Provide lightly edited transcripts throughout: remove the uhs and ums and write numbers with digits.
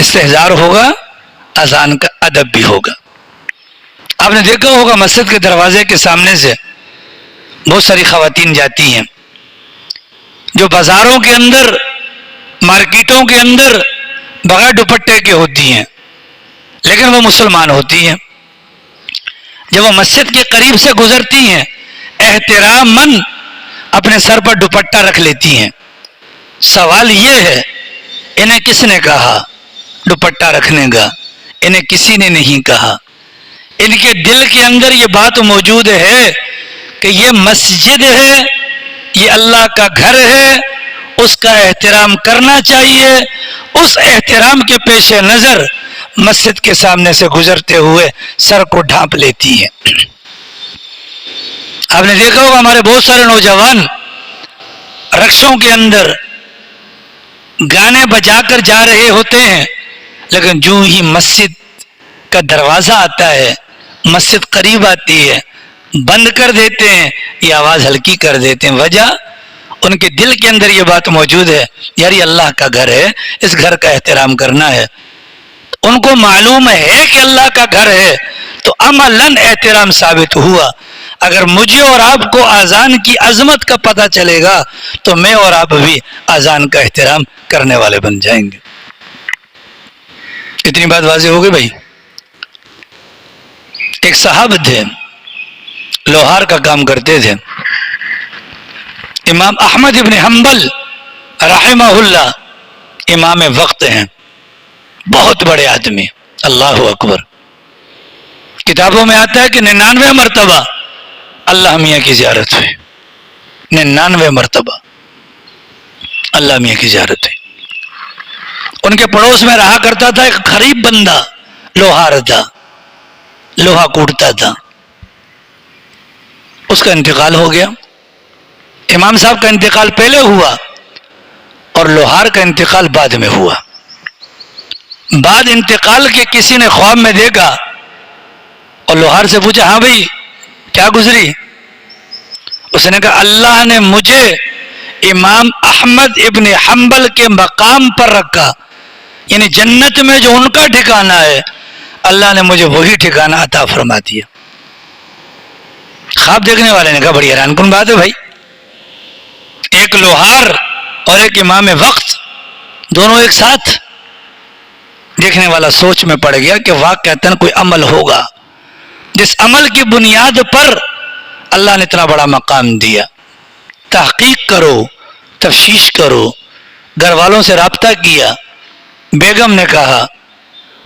استحضار ہوگا، اذان کا ادب بھی ہوگا۔ آپ نے دیکھا ہوگا مسجد کے دروازے کے سامنے سے بہت ساری خواتین جاتی ہیں جو بازاروں کے اندر، مارکیٹوں کے اندر بغیر دوپٹے کے ہوتی ہیں، لیکن وہ مسلمان ہوتی ہیں۔ جب وہ مسجد کے قریب سے گزرتی ہیں احتراماً اپنے سر پر دوپٹہ رکھ لیتی ہیں۔ سوال یہ ہے انہیں کس نے کہا دوپٹہ رکھنے کا؟ انہیں کسی نے نہیں کہا۔ ان کے دل کے اندر یہ بات موجود ہے کہ یہ مسجد ہے، یہ اللہ کا گھر ہے، اس کا احترام کرنا چاہیے۔ اس احترام کے پیش نظر مسجد کے سامنے سے گزرتے ہوئے سر کو ڈھانپ لیتی ہیں۔ آپ نے دیکھا ہوگا ہمارے بہت سارے نوجوان رکشوں کے اندر گانے بجا کر جا رہے ہوتے ہیں، لیکن جو ہی مسجد کا دروازہ آتا ہے، مسجد قریب آتی ہے، بند کر دیتے ہیں یہ آواز ہلکی کر دیتے ہیں۔ وجہ ان کے دل کے اندر یہ بات موجود ہے یار یہ اللہ کا گھر ہے، اس گھر کا احترام کرنا ہے۔ ان کو معلوم ہے کہ اللہ کا گھر ہے تو عملاً احترام ثابت ہوا۔ اگر مجھے اور آپ کو اذان کی عظمت کا پتہ چلے گا تو میں اور آپ بھی اذان کا احترام کرنے والے بن جائیں گے۔ اتنی بات واضح ہو گئی بھائی۔ ایک صاحب تھے، لوہار کا کام کرتے تھے، امام احمد ابن حنبل رحمہ اللہ امام وقت ہیں، بہت بڑے آدمی، اللہ اکبر۔ کتابوں میں آتا ہے کہ 99 مرتبہ اللہ میاں کی زیارت ہوئی، 99 مرتبہ اللہ میاں کی زیارت ہوئی۔ ان کے پڑوس میں رہا کرتا تھا ایک غریب بندہ، لوہار تھا، لوہا کوٹتا تھا، اس کا انتقال ہو گیا۔ امام صاحب کا انتقال پہلے ہوا اور لوہار کا انتقال بعد میں ہوا۔ بعد انتقال کے کسی نے خواب میں دیکھا اور لوہار سے پوچھا ہاں بھائی کیا گزری؟ اس نے کہا اللہ نے مجھے امام احمد ابن حنبل کے مقام پر رکھا، یعنی جنت میں جو ان کا ٹھکانہ ہے اللہ نے مجھے وہی ٹھکانہ عطا فرما دیا۔ خواب دیکھنے والے نے کہا بڑی حیران کن بات ہے بھائی، ایک لوہار اور ایک امام وقت دونوں ایک ساتھ۔ دیکھنے والا سوچ میں پڑ گیا کہ واقعتاً کوئی عمل ہوگا جس عمل کی بنیاد پر اللہ نے اتنا بڑا مقام دیا۔ تحقیق کرو، تفتیش کرو، گھر والوں سے رابطہ کیا، بیگم نے کہا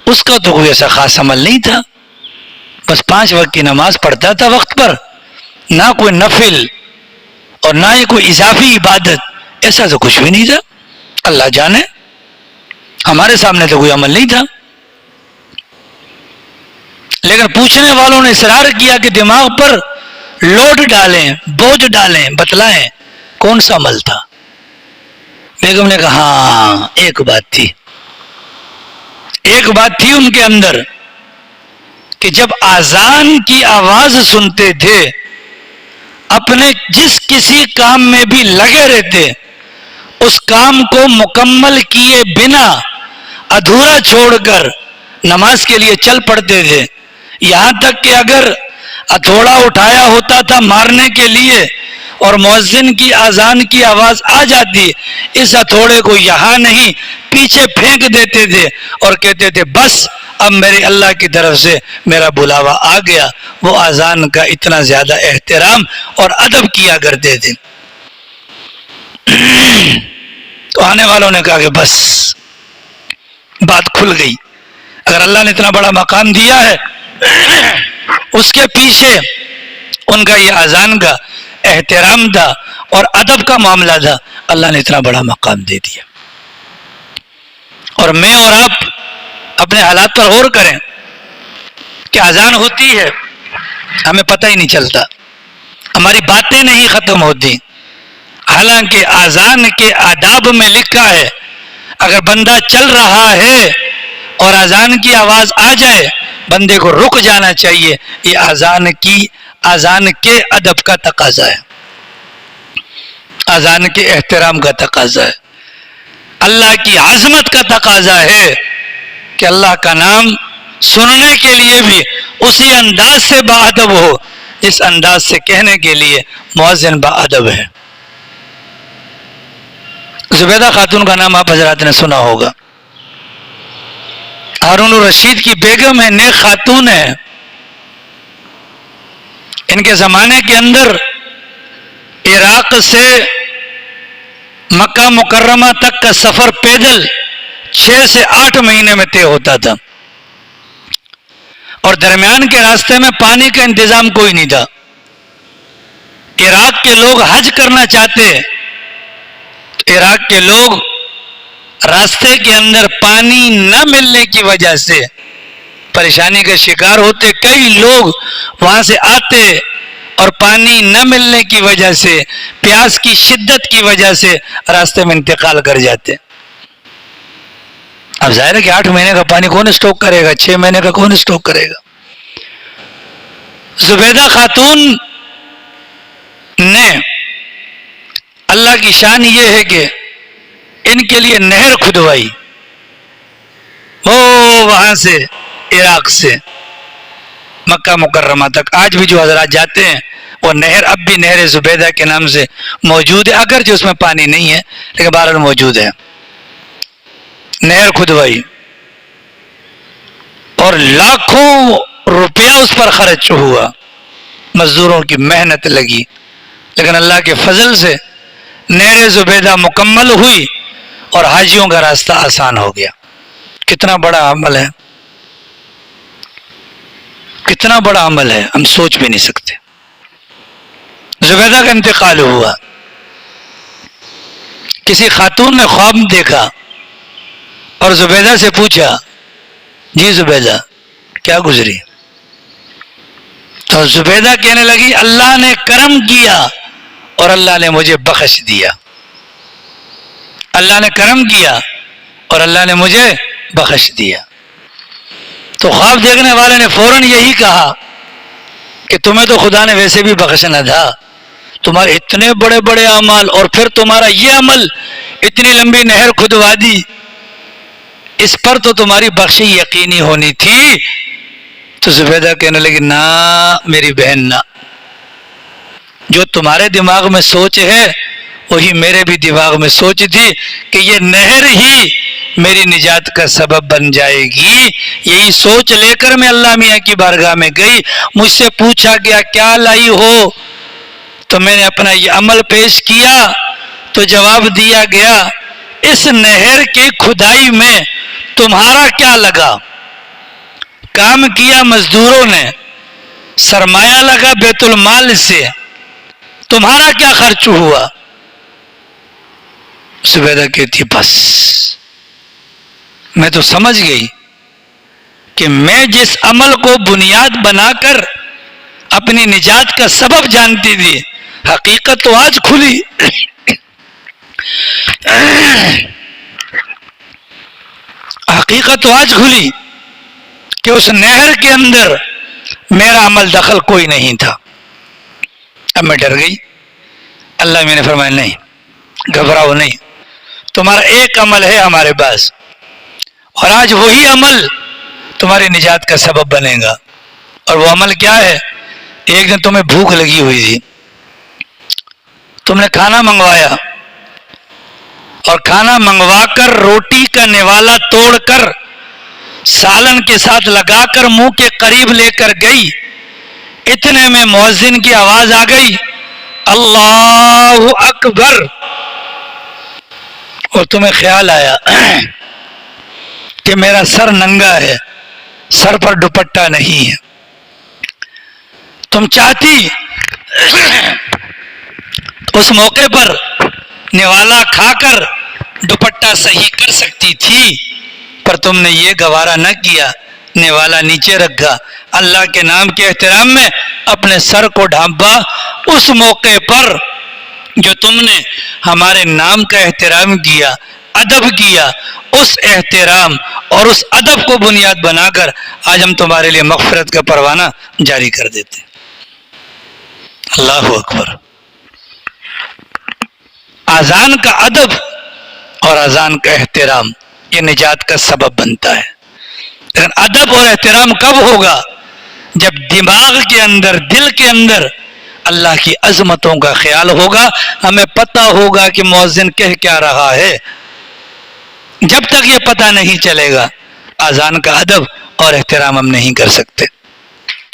اس کا تو کوئی ایسا خاص عمل نہیں تھا، بس 5 وقت کی نماز پڑھتا تھا وقت پر، نہ کوئی نفل اور نہ ہی کوئی اضافی عبادت، ایسا تو کچھ بھی نہیں تھا۔ اللہ جانے، ہمارے سامنے تو کوئی عمل نہیں تھا۔ لیکن پوچھنے والوں نے اصرار کیا کہ دماغ پر لوڈ ڈالیں، بوجھ ڈالیں، بتلائیں کون سا عمل تھا۔ بیگم نے کہا ہاں ایک بات تھی ان کے اندر کہ جب اذان کی آواز سنتے تھے اپنے جس کسی کام میں بھی لگے رہتے، اس کام کو مکمل کیے بنا ادھورا چھوڑ کر نماز کے لیے چل پڑتے تھے۔ یہاں تک کہ اگر ہتھوڑا اٹھایا ہوتا تھا مارنے کے لیے اور مؤذن کی اذان کی آواز آ جاتی، اس ہتھوڑے کو یہاں نہیں پیچھے پھینک دیتے تھے اور کہتے تھے بس اب میرے اللہ کی طرف سے میرا بلاوا آ گیا۔ وہ اذان کا اتنا زیادہ احترام اور ادب کیا کرتے تھے۔ تو آنے والوں نے کہا کہ بس بات کھل گئی، اگر اللہ نے اتنا بڑا مقام دیا ہے اس کے پیچھے ان کا یہ اذان کا احترام تھا اور ادب کا معاملہ تھا، اللہ نے اتنا بڑا مقام دے دیا۔ اور میں اور آپ اپنے حالات پر غور کریں کہ اذان ہوتی ہے ہمیں پتہ ہی نہیں چلتا، ہماری باتیں نہیں ختم ہوتی، حالانکہ اذان کے آداب میں لکھا ہے اگر بندہ چل رہا ہے اور اذان کی آواز آ جائے بندے کو رک جانا چاہیے۔ یہ اذان کے ادب کا تقاضا ہے، اذان کے احترام کا تقاضا ہے، اللہ کی عظمت کا تقاضا ہے کہ اللہ کا نام سننے کے لیے بھی اسی انداز سے باادب ہو جس انداز سے کہنے کے لیے مؤذن باادب ہے۔ زبیدہ خاتون کا نام آپ حضرات نے سنا ہوگا، ہارون الرشید کی بیگم ہے، نیک خاتون ہے۔ ان کے زمانے کے اندر عراق سے مکہ مکرمہ تک کا سفر پیدل 6 سے 8 مہینے میں طے ہوتا تھا، اور درمیان کے راستے میں پانی کا انتظام کوئی نہیں تھا۔ عراق کے لوگ حج کرنا چاہتے، عراق کے لوگ راستے کے اندر پانی نہ ملنے کی وجہ سے پریشانی کا شکار ہوتے۔ کئی لوگ وہاں سے آتے اور پانی نہ ملنے کی وجہ سے، پیاس کی شدت کی وجہ سے راستے میں انتقال کر جاتے۔ اب ظاہر ہے کہ 8 مہینے کا پانی کون اسٹاک کرے گا، 6 مہینے کا کون اسٹاک کرے گا۔ زبیدہ خاتون نے، اللہ کی شان یہ ہے کہ ان کے لیے نہر کھدوائی، وہاں سے عراق سے مکہ مکرمہ تک۔ آج بھی جو حضرات جاتے ہیں وہ نہر اب بھی نہر زبیدہ کے نام سے موجود ہے، اگرچہ اس میں پانی نہیں ہے لیکن بہرحال موجود ہے۔ نہر کھدوائی اور لاکھوں روپیہ اس پر خرچ ہوا، مزدوروں کی محنت لگی، لیکن اللہ کے فضل سے نہر زبیدہ مکمل ہوئی اور حاجیوں کا راستہ آسان ہو گیا۔ کتنا بڑا عمل ہے، کتنا بڑا عمل ہے، ہم سوچ بھی نہیں سکتے۔ زبیدہ کا انتقال ہوا، کسی خاتون نے خواب دیکھا اور زبیدہ سے پوچھا، جی زبیدہ کیا گزری؟ تو زبیدہ کہنے لگی، اللہ نے کرم کیا اور اللہ نے مجھے بخش دیا، اللہ نے کرم کیا اور اللہ نے مجھے بخش دیا۔ تو خواب دیکھنے والے نے فوراً یہی کہا کہ تمہیں تو خدا نے ویسے بھی بخشنا تھا، تمہارے اتنے بڑے بڑے اعمال اور پھر تمہارا یہ عمل، اتنی لمبی نہر کھدوا دی، اس پر تو تمہاری بخشی یقینی ہونی تھی۔ تو زبیدہ کہنے لگی، نہ میری بہن نہ، جو تمہارے دماغ میں سوچ ہے وہی میرے بھی دماغ میں سوچ تھی کہ یہ نہر ہی میری نجات کا سبب بن جائے گی۔ یہی سوچ لے کر میں اللہ میاں کی بارگاہ میں گئی، مجھ سے پوچھا گیا کیا لائی ہو، تو میں نے اپنا یہ عمل پیش کیا تو جواب دیا گیا، اس نہر کی کھدائی میں تمہارا کیا لگا؟ کام کیا مزدوروں نے، سرمایہ لگا بیت المال سے، تمہارا کیا خرچ ہوا؟ زبیدہ کہتی بس میں تو سمجھ گئی کہ میں جس عمل کو بنیاد بنا کر اپنی نجات کا سبب جانتی تھی، حقیقت تو آج کھلی۔ حقیقت تو آج کھلی کہ اس نہر کے اندر میرا عمل دخل کوئی نہیں تھا۔ اب میں ڈر گئی۔ اللہ میں نے فرمایا نہیں، گھبراؤ نہیں، تمہارا ایک عمل ہے ہمارے پاس، اور آج وہی عمل تمہاری نجات کا سبب بنے گا۔ اور وہ عمل کیا ہے؟ ایک دن تمہیں بھوک لگی ہوئی تھی، تم نے کھانا منگوایا، اور کھانا منگوا کر روٹی کا نوالا توڑ کر سالن کے ساتھ لگا کر منہ کے قریب لے کر گئی، اتنے میں مؤذن کی آواز آ گئی، اللہ اکبر، اور تمہیں خیال آیا کہ میرا سر ننگا ہے، سر پر دوپٹہ نہیں ہے۔ تم چاہتی اس موقع پر نوالا کھا کر دوپٹہ صحیح کر سکتی تھی، پر تم نے یہ گوارا نہ کیا، نوالا نیچے رکھا، اللہ کے نام کے احترام میں اپنے سر کو ڈھانپا۔ اس موقع پر جو تم نے ہمارے نام کا احترام کیا، ادب کیا، اس احترام اور اس ادب کو بنیاد بنا کر آج ہم تمہارے لیے مغفرت کا پروانہ جاری کر دیتے۔ اللہ اکبر۔ اذان کا ادب اور اذان کا احترام یہ نجات کا سبب بنتا ہے۔ لیکن ادب اور احترام کب ہوگا؟ جب دماغ کے اندر، دل کے اندر اللہ کی عظمتوں کا خیال ہوگا، ہمیں پتہ ہوگا کہ مؤذن کہہ کیا رہا ہے۔ جب تک یہ پتہ نہیں چلے گا، اذان کا ادب اور احترام ہم نہیں کر سکتے۔